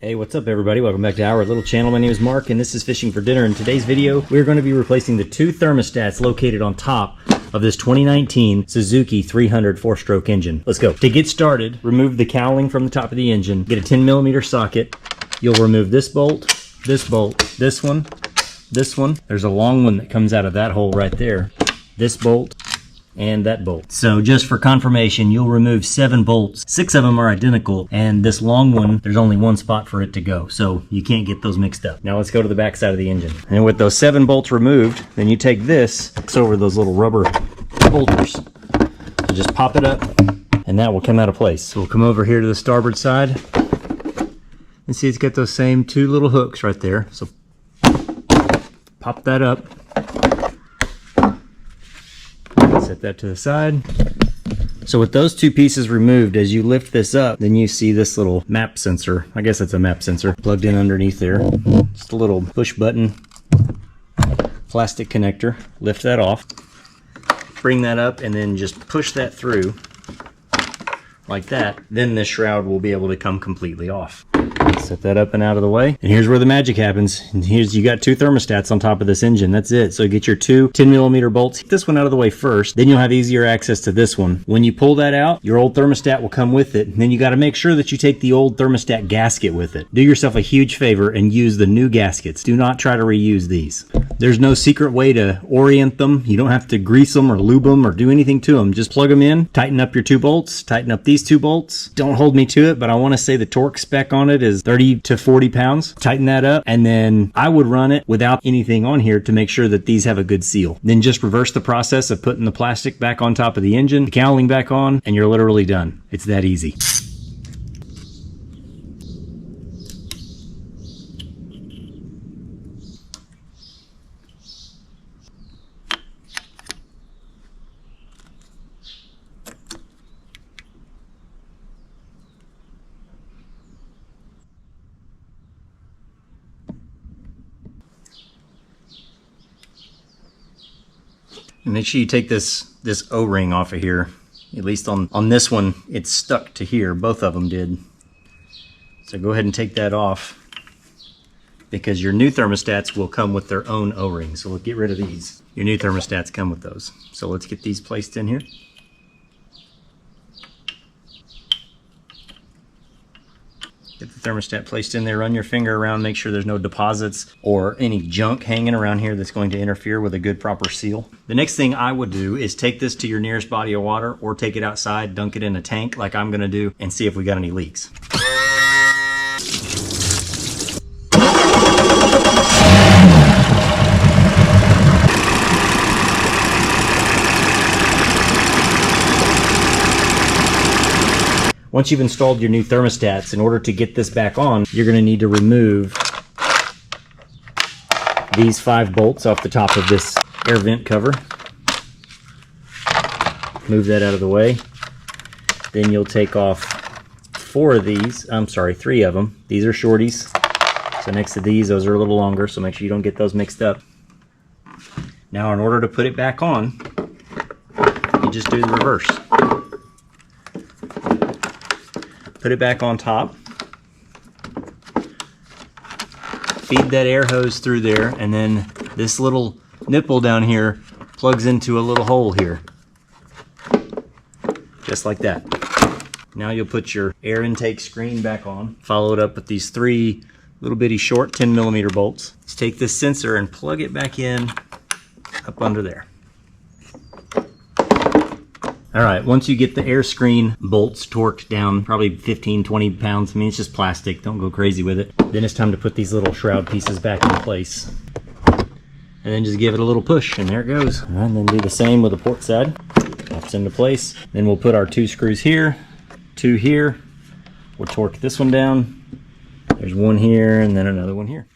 Hey, what's up everybody? Welcome back to our little channel. My name is Mark and this is Fishing for Dinner. In today's video, we're going to be replacing the two thermostats located on top of this 2019 Suzuki 300 four-stroke engine. Let's go. To get started, remove the cowling from the top of the engine. Get a 10mm socket. You'll remove this bolt, this one. There's a long one that comes out of that hole right there. This bolt, and that bolt. So just for confirmation, you'll remove 7 bolts. 6 of them are identical, and this long one, there's only one spot for it to go, so you can't get those mixed up. Now let's go to the back side of the engine. And with those 7 bolts removed, then you take this, it's over those little rubber bolters. So just pop it up, and that will come out of place. So we'll come over here to the starboard side, and see it's got those same 2 little hooks right there. So pop that up. Set that to the side. So with those 2 pieces removed, as you lift this up, then you see this little map sensor. I guess it's a map sensor plugged in underneath there. Just a little push button plastic connector. Lift that off. Bring that up and then just push that through like that. Then this shroud will be able to come completely off. Set that up and out of the way. And here's where the magic happens. And here's, you got 2 thermostats on top of this engine. That's it. So get your 2 10mm bolts. Get this one out of the way first. Then you'll have easier access to this one. When you pull that out, your old thermostat will come with it. And then you got to make sure that you take the old thermostat gasket with it. Do yourself a huge favor and use the new gaskets. Do not try to reuse these. There's no secret way to orient them. You don't have to grease them or lube them or do anything to them. Just plug them in, tighten up your 2 bolts, tighten up these 2 bolts. Don't hold me to it, but I want to say the torque spec on it is 30 to 40 pounds. Tighten that up, and then I would run it without anything on here to make sure that these have a good seal. Then just reverse the process of putting the plastic back on top of the engine, the cowling back on, and you're literally done. It's that easy. And make sure you take this O-ring off of here. At least on this one, it's stuck to here. Both of them did. So go ahead and take that off, because your new thermostats will come with their own O-rings. So we'll get rid of these. Your new thermostats come with those. So let's get these placed in here. Get the thermostat placed in there, run your finger around, make sure there's no deposits or any junk hanging around here that's going to interfere with a good proper seal. The next thing I would do is take this to your nearest body of water, or take it outside, dunk it in a tank like I'm gonna do, and see if we got any leaks. Once you've installed your new thermostats, in order to get this back on, you're going to need to remove these 5 bolts off the top of this air vent cover. Move that out of the way. Then you'll take off 3 of them. These are shorties. So next to these, those are a little longer, so make sure you don't get those mixed up. Now in order to put it back on, you just do the reverse. Put it back on top, feed that air hose through there, and then this little nipple down here plugs into a little hole here, just like that. Now you'll put your air intake screen back on, follow it up with these 3 little bitty short 10mm bolts. Let's take this sensor and plug it back in up under there. Alright, once you get the air screen bolts torqued down, probably 15-20 pounds, I mean it's just plastic, don't go crazy with it. Then it's time to put these little shroud pieces back in place. And then just give it a little push, and there it goes. Alright, and then do the same with the port side. Pops into place. Then we'll put our 2 screws here, 2 here. We'll torque this one down. There's 1 here, and then another one here.